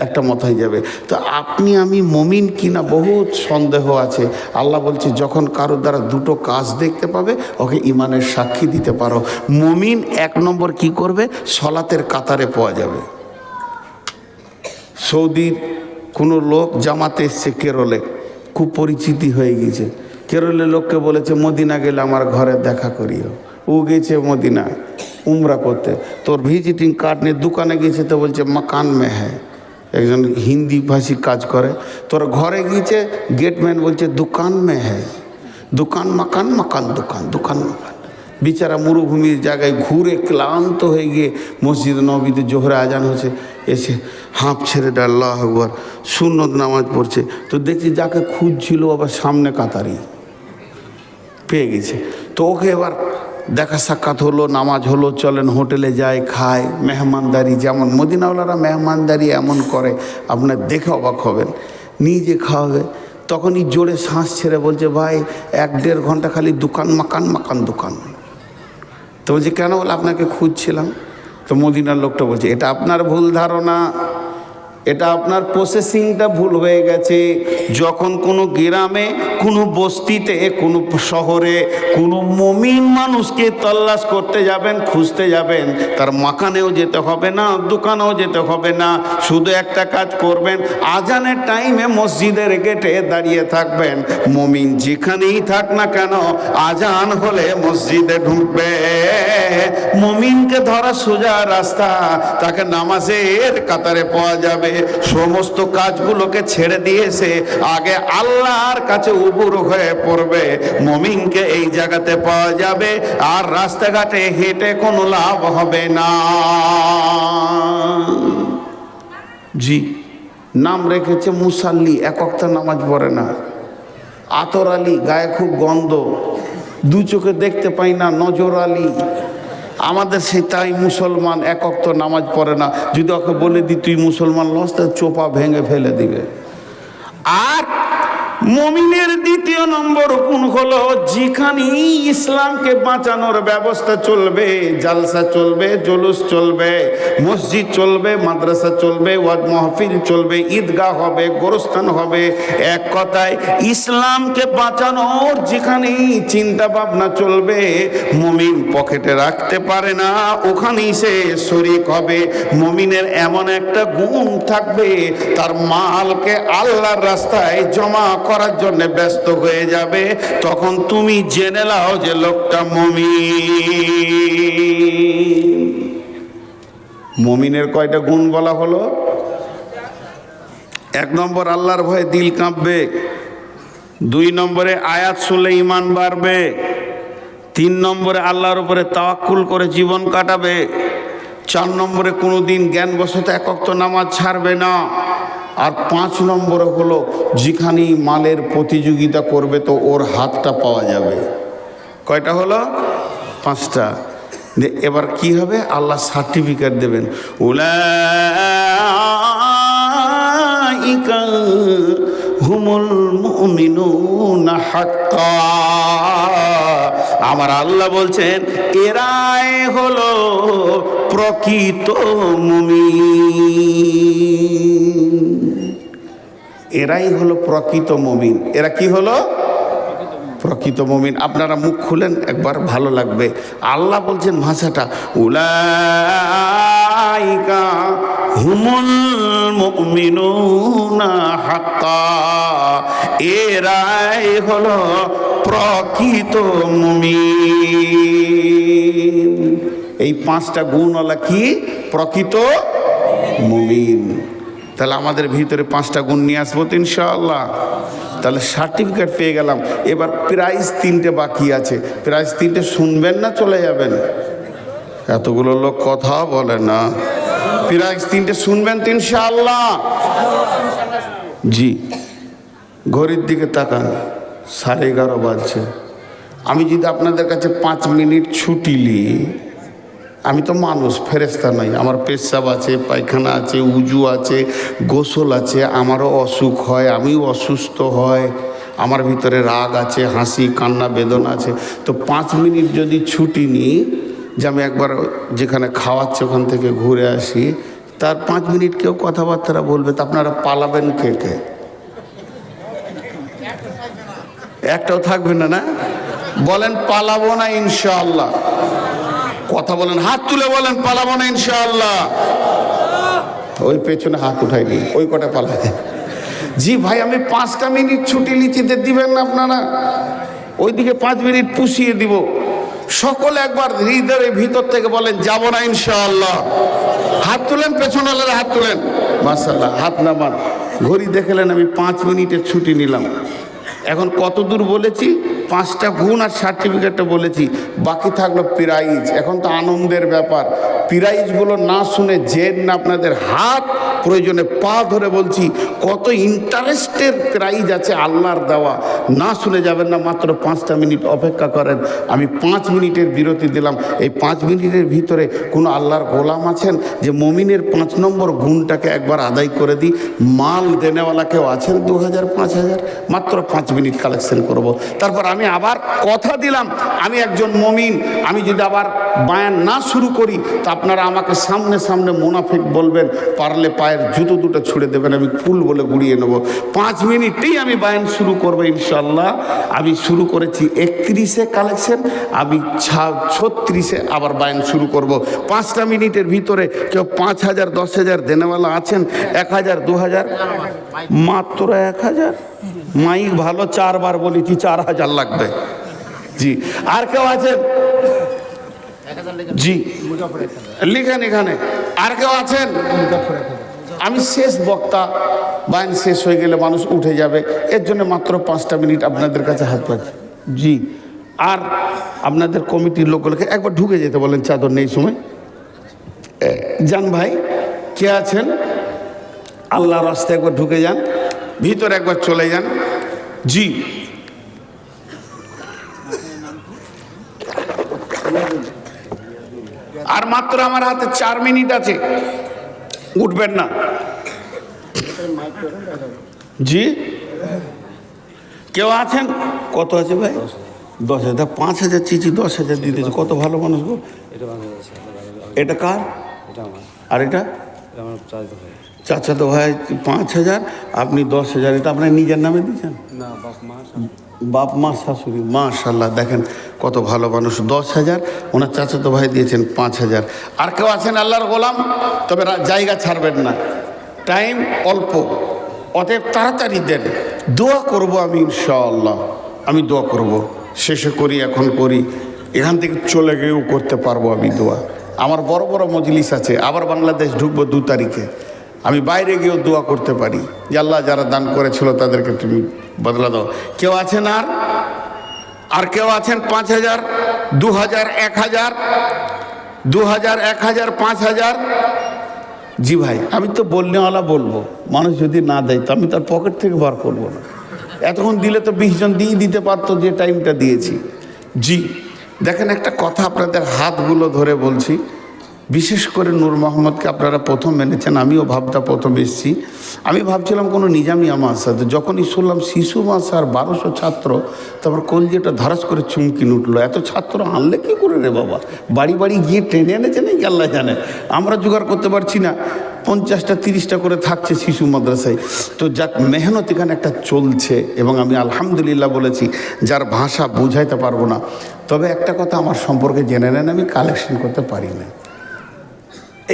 A: একটা মত হয়ে যাবে। তো আপনি আমি মুমিন কিনা বহুত সন্দেহ আছে। আল্লাহ বলছে যখন কারোর দ্বারা দুটো কাজ দেখতে পাবে ওকে ইমানের সাক্ষী দিতে পারো। মুমিন 1 নম্বর কি করবে? সলাতের কাতারে পাওয়া যাবে। সৌদির কোনো লোক জামাতে এসছে কেরলে, খুব পরিচিতি হয়ে গেছে। কেরলের লোককে বলেছে মদিনা গেলে আমার ঘরে দেখা করিও। ও গেছে মদিনা উমরা করতে, তোর ভিজিটিং কার্ড নিয়ে দোকানে গেছে, তো বলছে মাকান মে হ্যাঁ, একজন হিন্দি ভাষী কাজ করে। তোর ঘরে গিয়েছে, গেটম্যান বলছে দোকান মে হ্যাঁ, দোকান মাকান, মাকান দোকান, দোকান মাকান। বিচারা মরুভূমির জায়গায় ঘুরে ক্লান্ত হয়ে গিয়ে মসজিদ নবীতে জোহরে আজান হচ্ছে, এসে হাঁপ ছেড়ে দেয় আল্লাহু আকবার, সুন্নত নামাজ পড়ছে। তো দেখছি যাকে খুঁজছিল আবার সামনে কাতারি পেয়ে গেছে। তো ওকে এবার দেখা সাক্ষাৎ হলো, নামাজ হলো, চলেন হোটেলে যায় খায়, মেহমানদারি, যেমন মদিনাওয়ালারা মেহমানদারি এমন করে আপনার দেখে অবাক হবেন। নিজে খাওয়াবে, তখনই জোরে শ্বাস ছেড়ে বলছে ভাই 1-1.5 ঘন্টা খালি দোকান মাকান, মাকান দোকান। তো বলছে কেন? বলে আপনাকে খুঁজছিলাম। তো মদিনার লোকটা বলছে এটা আপনার ভুল ধারণা, এটা আপনার প্রসেসিংটা ভুল হয়ে গেছে। যখন কোনো গ্রামে, কোনো বস্তিতে, কোনো শহরে কোনো মুমিন মানুষকে তল্লাশ করতে যাবেন, খুঁজতে যাবেন, তার মাকানেও যেতে হবে না, দোকানেও যেতে হবে না। শুধু একটা কাজ করবেন, আজানের টাইমে মসজিদের গেটে দাঁড়িয়ে থাকবেন। মুমিন যেখানেই থাক না কেন আজান হলে মসজিদে ঢুকবে। মুমিনকে ধরা সোজা রাস্তা, তাকে নামাজের কাতারে পাওয়া যাবে। সমস্ত কাজগুলোকে ছেড়ে দিয়েছে, আগে আল্লাহর কাছে উবুর হয়ে পড়বে। মুমিনকে এই জায়গাতে পাওয়া যাবে, আর রাস্তাঘাটে হেঁটে কোনো লাভ হবে না। জি, নাম রেখেছে মুসাল্লি, 1 ওয়াক্ত নামাজ পড়ে না। আতর আলী, গায়ে খুব গন্ধ, 2 চোখে দেখতে পাই না, নজর আলী। আমাদের সেই তাই মুসলমান 1 ওয়াক্ত নামাজ পড়ে না। যদি ওকে বলে দি তুই মুসলমান লস, তার চোপা ভেঙে ফেলে দিবে। আর মুমিনের 2য় নম্বর গুণ হলো, যেখানেই ইসলামকে বাঁচানোর ব্যবস্থা চলবে, জালসা চলবে, জুলুস চলবে, মসজিদ চলবে, মাদ্রাসা চলবে, ওয়াজ মাহফিল চলবে, ঈদগাহ হবে, গোরস্থান হবে, এক কথায় ইসলামকে বাঁচানোর যেখানেই চিন্তা ভাবনা চলবে, মুমিন পকেটে রাখতে পারে না, ওখানেই সে শরীক হবে। মুমিনের এমন একটা গুণ থাকবে, তার মালকে আল্লাহর রাস্তায় জমা করার জন্য ব্যস্ত হয়ে যাবে। তখন তুমি জেনে নাও যে লোকটা মুমিন। মুমিনের কয়টা গুণ বলা হলো? 1 নম্বর আল্লাহর ভয়ে দিল কাঁপবে, 2 নম্বরে আয়াত শুনলে ঈমান বাড়বে, 3 নম্বরে আল্লাহর উপরে তাওয়াক্কুল করে জীবন কাটাবে, 4 নম্বরে কোনোদিন জ্ঞানবশত 1 ওয়াক্ত নামাজ ছাড়বে না, আর 5 নম্বরে হলো যেখানেই মালের প্রতিযোগিতা করবে তো ওর হাতটা পাওয়া যাবে। কয়টা হলো? 5টা। এবার কি হবে? আল্লাহ সার্টিফিকেট দেবেন, উলাইকা হুমুল মুমিনুনা হাক্কা। আমার আল্লাহ বলছেন এরাই হলো প্রকৃত মুমিন, এরাই হলো প্রকৃত মুমিন। এরা কি হলো? প্রকৃত মুমিন। আপনারা মুখ খুলেন একবার, ভালো লাগবে। আল্লাহ বলছেন ভাষাটা, উলাইকা হুমুল মুমিনুনা হাক্কা, এরাই হলো প্রকৃত মুমিন। এই 5টা গুণওয়ালা কি? প্রকৃত মুমিন। তাহলে আমাদের ভিতরে 5টা গুণ নিয়ে আসবো তো ইনশাআল্লাহ। তাহলে সার্টিফিকেট পেয়ে গেলাম। এবার প্রাইজ 3টে বাকি আছে। প্রাইজ 3টে শুনবেন না চলে যাবেন? এতগুলো লোক কথা বলে না। প্রাইজ 3টে শুনবেন তো ইনশাআল্লাহ? জি। ঘড়ির দিকে তাকান, 11:30 বাজছে। আমি যদি আপনাদের কাছে 5 মিনিট ছুটি নিই, আমি তো মানুষ, ফেরেশতা নই। আমার পেশাব আছে, পায়খানা আছে, উজু আছে, গোসল আছে, আমারও অসুখ হয়, আমিও অসুস্থ হয়, আমার ভিতরে রাগ আছে, হাসি কান্না বেদনা আছে। তো 5 মিনিট যদি ছুটি নিই, যে আমি একবার যেখানে খাওয়াচ্ছে ওখান থেকে ঘুরে আসি, তার 5 মিনিট কেউ কথাবার্তা বলবে, তা আপনারা পালাবেন কে কে? একটাও থাকবে না, না? বলেন পালাবো না ইনশাআল্লাহ। কথা বলেন, হাত তুলে বলেন পালাবো না ইনশাআল্লাহ। ওই পেছনে হাত উঠাইনি, ওই কটা পালাবে। জি ভাই, আমি 5টা মিনিট ছুটি নিচ্ছি, দিবেন না আপনারা? ওইদিকে 5 মিনিট পুষিয়ে দিব। সকলে একবার হৃদয়ের ভিতর থেকে বলেন যাব না ইনশাআল্লাহ। হাত তুলেন, পেছনওয়ালারা হাত তুলেন। মাশাআল্লাহ, হাত নামান। ঘড়ি দেখলেন আমি 5 মিনিটের ছুটি নিলাম। এখন কত দূর বলেছি? 5টা গুণ আর সার্টিফিকেটটা বলেছি, বাকি থাকলো প্রাইজ। এখন তো আনন্দের ব্যাপার। প্রাইজগুলো না শুনে জেন না, আপনাদের হাত প্রয়োজনে পা ধরে বলছি, কত ইন্টারেস্টের প্রাইজ আছে আল্লাহর দেওয়া। না শুনে যাবেন না, মাত্র 5টা মিনিট অপেক্ষা করেন। আমি 5 মিনিটের বিরতি দিলাম। এই 5 মিনিটের ভিতরে কোনো আল্লাহর গোলাম আছেন যে মুমিনের 5 নম্বর গুণটাকে একবার আদায় করে দিই? মাল দেনেওয়ালা কেউ আছেন? 2000 5000? মাত্র 5 মিনিট কালেকশন করব। তারপর আমি আবার কথা দিলাম, আমি একজন মুমিন। আমি যদি আবার বায়ান না শুরু করি, তা আপনারা আমাকে সামনে সামনে মুনাফিক বলবেন, পারলে পায়ের জুতো দুটো ছুঁড়ে দেবেন, আমি ফুল বলে গুড়িয়ে নেব। 5 মিনিটেই আমি বায়ান শুরু করবো ইনশাল্লাহ। আমি শুরু করেছি 31-এ কালেকশন, আমি 36-এ আবার বায়ান শুরু করব। 5টা মিনিটের ভিতরে কেউ 5000 10,000 দেনেওয়ালা আছেন? 1000 2000? মাত্র 1000। মাইক ভালো, 4 বার বলেছি, 4000 লাগবে। জি, আর কেউ আছেন? জি লিখেন এখানে। আর কেউ আছেন? আমি শেষ বক্তা, বায়ান শেষ হয়ে গেলে মানুষ উঠে যাবে, এর জন্য মাত্র 5টা মিনিট আপনাদের কাছে হাত পাচ্ছি। জি, আর আপনাদের কমিটির লোকগুলোকে একবার ঢুকে যেতে বলেন, চাদর নেই সময়। যান ভাই, কে আছেন? আল্লাহর রাস্তায় একবার ঢুকে যান, ভিতরে একবার চলে যান। জি, আর মাত্র আমার হাতে 4 মিনিট আছে, উঠবেন না। জি, কেউ আছেন? কত আছে ভাই? 10,000। 5,000 চিঠি 10,000 দিতেছে, কত ভালো মানুষ গো। এটা কার? আর এটা চাচাতো ভাই। 5,000, আপনি 10,000। এটা আপনার নিজের নামে দিচ্ছেন? বাপ মা শাশুড়ি। মাশাআল্লাহ, দেখেন কত ভালো মানুষ। 10,000 ওনার চাচাতো ভাই দিয়েছেন 5,000। আর কেউ আছেন আল্লাহর গোলাম? তবে জায়গা ছাড়বেন না, টাইম অল্প, অতএব তাড়াতাড়ি দেন। দোয়া করব আমি ইনশাআল্লাহ। আমি দোয়া করব, শেষে করি, এখন করি, এখান থেকে চলে গিয়েও করতে পারবো আমি দোয়া। আমার বড় বড় মজলিস আছে, আবার বাংলাদেশ ঢুকবো 2 তারিখে। আমি বাইরে গিয়েও দোয়া করতে পারি যে আল্লাহ যারা দান করেছিল তাদেরকে তুমি বদলা দাও। কেউ আছেন? আর কেউ আছেন? 5,000 2,000 1,000 2,000 1,000 5,000? জি ভাই, আমি তো বলনেওয়ালা বলবো, মানুষ যদি না দেয় তো আমি তার পকেট থেকে বার করবো না। এতক্ষণ দিলে তো 20 জন দিতে পারতো যে টাইমটা দিয়েছি। জি, দেখেন একটা কথা আপনাদের হাতগুলো ধরে বলছি, বিশেষ করে নূর মোহাম্মদকে আপনারা প্রথম মেনেছেন, আমিও ভাবটা প্রথম এসেছি। আমি ভাবছিলাম কোনো নিজামিয়া মাদ্রাসা, যখনই শুনলাম শিশু মাদ্রাসা আর 1200 ছাত্র, তারপর কলজেটা ধারাস করে চুমকিন উঠলো। এত ছাত্র আনলে কী করে রে বাবা? বাড়ি বাড়ি গিয়ে ট্রেনে এনেছে নাকি আল্লাহ জানে, আমরা জোগাড় করতে পারছি না। 50টা 30টা করে থাকছে শিশু মাদ্রাসায়। তো যাক, মেহনত এখানে একটা চলছে এবং আমি আলহামদুলিল্লাহ বলেছি, যার ভাষা বুঝাইতে পারবো না। তবে একটা কথা আমার সম্পর্কে জেনে নেন, আমি কালেকশন করতে পারি না।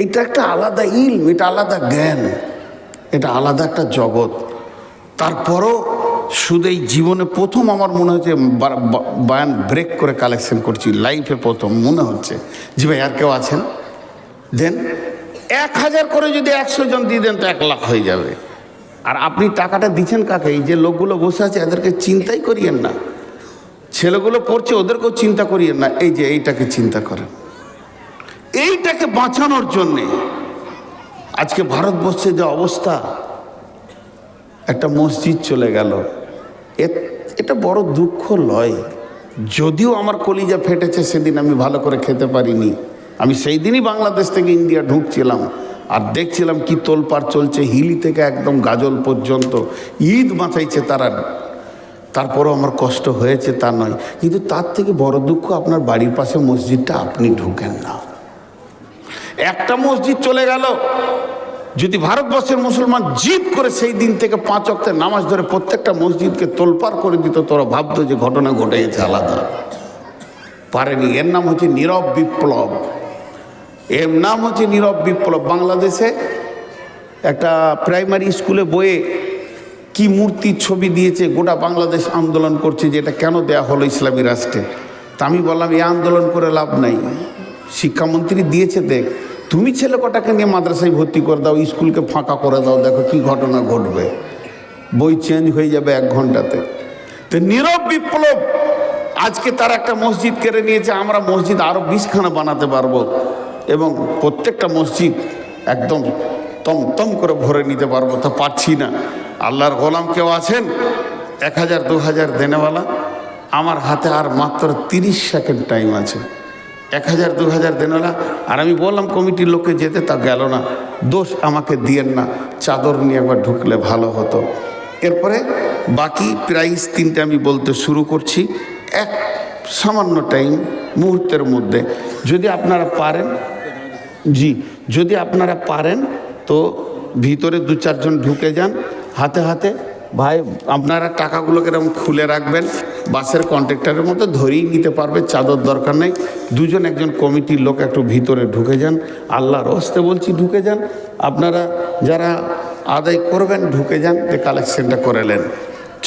A: এইটা একটা আলাদা ইলম, এটা আলাদা জ্ঞান, এটা আলাদা একটা জগৎ। তারপরও শুধু এই জীবনে প্রথম আমার মনে হচ্ছে বায়ান ব্রেক করে কালেকশন করছি, লাইফে প্রথম মনে হচ্ছে। জি ভাই, আর কেউ আছেন? দেন 1000 করে যদি 100 জন দিয়ে দেন তো 1 লাখ হয়ে যাবে। আর আপনি টাকাটা দিচ্ছেন কাকে? এই যে লোকগুলো বসে আছে এদেরকে চিন্তাই করিয়েন না, ছেলেগুলো পড়ছে ওদেরকেও চিন্তা করিয়েন না, এই যে এইটাকে চিন্তা করেন। এইটাকে বাঁচানোর জন্যে আজকে ভারতবর্ষে যে অবস্থা, একটা মসজিদ চলে গেল, এটা বড় দুঃখ লয়। যদিও আমার কলিজা ফেটেছে, সেদিন আমি ভালো করে খেতে পারিনি। আমি সেই দিনই বাংলাদেশ থেকে ইন্ডিয়া ঢুকছিলাম আর দেখছিলাম কি তোলপাড় চলছে, হিলি থেকে একদম গাজল পর্যন্ত ঈদ বাঁচাইছে তারা। তারপরও আমার কষ্ট হয়েছে তা নয়, কিন্তু তার থেকে বড় দুঃখ আপনার বাড়ির পাশে মসজিদটা আপনি ঢুকেন না। একটা মসজিদ চলে গেল, যদি ভারতবর্ষের মুসলমান জিদ করে সেই দিন থেকে 5 ওয়াক্তের নামাজ ধরে প্রত্যেকটা মসজিদকে তোলপাড় করে দিত, তোরা ভাবতো যে ঘটনা ঘটে গেছে আলাদা। পারেনি। এর নাম হচ্ছে নীরব বিপ্লব, এর নাম হচ্ছে নীরব বিপ্লব। বাংলাদেশে একটা প্রাইমারি স্কুলে বইয়ে কি মূর্তির ছবি দিয়েছে, গোটা বাংলাদেশ আন্দোলন করছে যে এটা কেন দেয়া হলো ইসলামী রাষ্ট্রে। তা আমি বললাম এই আন্দোলন করে লাভ নাই, শিক্ষামন্ত্রী দিয়েছে, দেখ তুমি ছেলে কটাকে নিয়ে মাদ্রাসায় ভর্তি করে দাও, স্কুলকে ফাঁকা করে দাও, দেখো কি ঘটনা ঘটবে। বই চেঞ্জ হয়ে যাবে 1 ঘন্টাতে। তো নীরব বিপ্লব, আজকে তারা একটা মসজিদ কেড়ে নিয়েছে। আমরা মসজিদ আরও 20খানা বানাতে পারবো এবং প্রত্যেকটা মসজিদ একদম তম করে ভরে নিতে পারবো, তো পারছি না। আল্লাহর গোলাম কেউ আছেন 1000 2000 দেনেওয়ালা? আমার হাতে আর মাত্র 30 সেকেন্ড টাইম আছে। 1000 2000 দেনেওয়ালা। আর আমি বললাম কমিটির লোককে যেতে, তা গেল না। দোষ আমাকে দিয়েন না, চাদর নিয়ে একবার ঢুকলে ভালো হতো। এরপরে বাকি প্রাইস 3টে আমি বলতে শুরু করছি, এক সামান্য টাইম, মুহূর্তের মধ্যে। যদি আপনারা পারেন, জি যদি আপনারা পারেন তো ভিতরে 2-4 জন ঢুকে যান হাতে হাতে। ভাই আপনারা টাকাগুলোকে এরকম খুলে রাখবেন, বাসের কন্ট্রাক্টরের মতো ধরেই নিতে পারবে, চাদর দরকার নেই। 2 জন 1 জন কমিটির লোক একটু ভিতরে ঢুকে যান, আল্লাহর হস্তে বলছি ঢুকে যান। আপনারা যারা আদায় করবেন ঢুকে যান, যে কালেকশনটা করে নেন।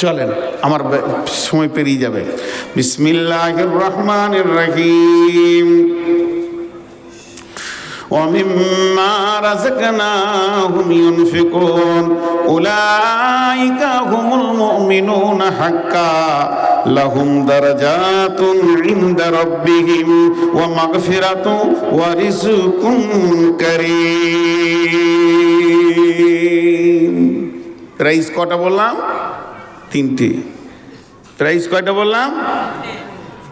A: চলেন, আমার সময় পেরিয়ে যাবে। বিসমিল্লাহির রহমানির রহিম। وَمِمَّا رَزَقْنَاهُمْ يُنْفِقُونَ أُولَئِكَ هُمُ الْمُؤْمِنُونَ حَقًّا لَهُمْ دَرَجَاتٌ عِندَ رَبِّهِمْ وَمَغْفِرَةٌ وَرِزْقٌ كَرِيمٌ। প্রাইস কটা বললাম? 3টে। প্রাইস কয়টা বললাম?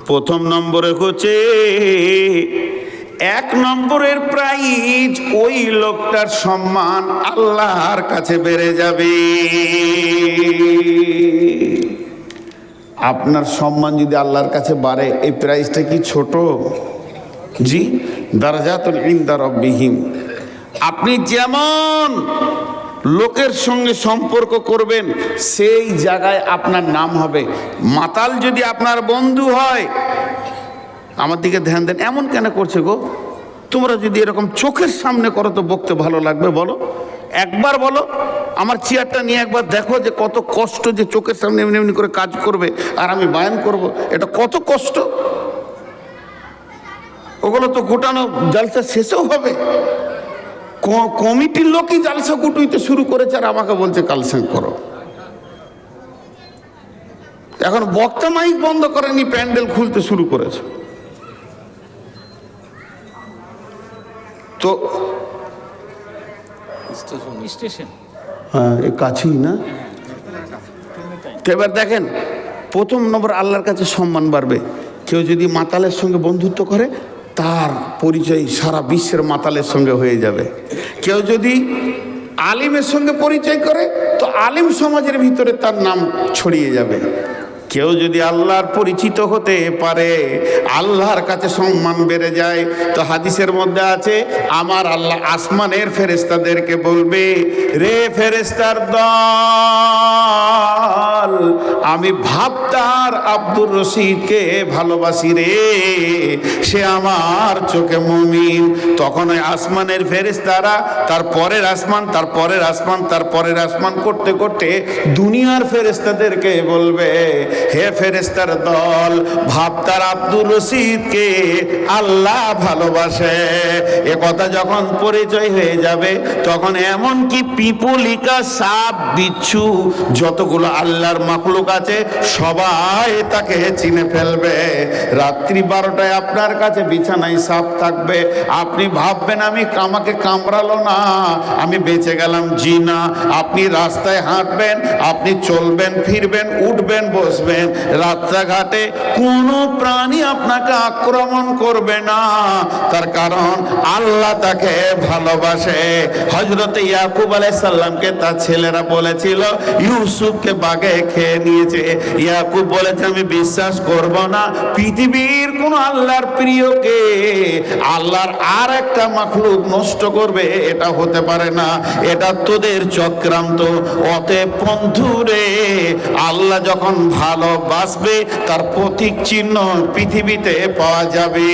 A: প্রথম নম্বরে হচ্ছে 1 নম্বরের প্রাইজ, ওই লোকটার সম্মান আল্লাহর কাছে বেড়ে যাবে। আপনার সম্মান যদি আল্লাহর কাছে বাড়ে, এই প্রাইজটা কি ছোট? জি, দারাজাতুল ইনদা রাব্বিহিম। আপনি যেমন লোকের সঙ্গে সম্পর্ক করবেন সেই জায়গায় আপনার নাম হবে। মাতাল যদি আপনার বন্ধু হয়, আমার দিকে ধ্যান দেন, এমন কেন করছে গো? তোমরা যদি এরকম চোখের সামনে করো তো বকতে ভালো লাগবে? বলো, একবার বলো। আমার চেয়ারটা নিয়ে একবার দেখো যে কত কষ্ট, যে চোখের সামনে এমনি এমনি করে কাজ করবে আর আমি বায়ান করব, এটা কত কষ্ট। ওগুলো তো গোটানো জালসা শেষও হবে। কমিটির লোকই জালসা গুটুইতে শুরু করেছে আর আমাকে বলছে কালসেন করো। এখন বক্তা মাইক বন্ধ করেনি, প্যান্ডেল খুলতে শুরু করেছে। তো স্টেশন, হ্যাঁ এ কাছেই না। তো এবার দেখেন, প্রথম নম্বর আল্লাহর কাছে সম্মান বাড়বে। কেউ যদি মাতালের সঙ্গে বন্ধুত্ব করে তার পরিচয় সারা বিশ্বের মাতালের সঙ্গে হয়ে যাবে। কেউ যদি আলিমের সঙ্গে পরিচয় করে তো আলিম সমাজের ভিতরে তার নাম ছড়িয়ে যাবে। কেউ যদি আল্লাহর পরিচিত হতে পারে আল্লাহর কাছে সম্মান বেড়ে যায়। তো হাদিসের মধ্যে আছে আমার আল্লাহ আসমানের ফেরেশতাদেরকে বলবে, রে ফেরেশতার দল, আমি ভাবতার আব্দুর রশিদকে ভালোবাসি রে, সে আমার চোখে মুমিন। তখন ওই আসমানের ফেরেশতারা তার পরের আসমান, তার পরের আসমান, তার পরের আসমান করতে করতে দুনিয়ার ফেরেশতাদেরকে বলবে, হে ফেরেশতার দল, ভাবতার আব্দুর রশিদকে আল্লাহ ভালোবাসে। এ কথা যখন পরিচয় হয়ে যাবে তখন এমন কি পিপুলিকা, সাপ, বিচ্ছু, যতগুলো আল্লাহর মাখলুক আছে সবাই তাকে চিনে ফেলবে। রাত্রি 12টায় আপনার কাছে বিছানায় সাপ থাকবে, আপনি ভাববেন আমাকে কামড়ালো না, আমি বেঁচে গেলাম। জি না, আপনি রাস্তায় হাঁটবেন, আপনি চলবেন, ফিরবেন, উঠবেন, বসবেন, রাস্তাঘাটে কোনো প্রাণী আপনাকে আক্রমণ করবে না, তার কারণ আল্লাহ তাকে ভালোবাসে। হযরত ইয়াকুব আলাইহিস সালামকে তার ছেলেরা বলেছিল ইউসুফকে বাঘে খেয়ে নিয়েছে। ইয়াকুব বলেছে আমি বিশ্বাস করব না, পৃথিবীর কোন আল্লাহর প্রিয়কে আল্লাহর আর একটা মাখলুক নষ্ট করবে, এটা হতে পারে না, এটা তোদের চক্রান্ত। অতএব বন্ধুরে, আল্লাহ যখন ভালোবাসবে তার প্রতীক চিহ্ন পৃথিবীতে পাওয়া যাবে।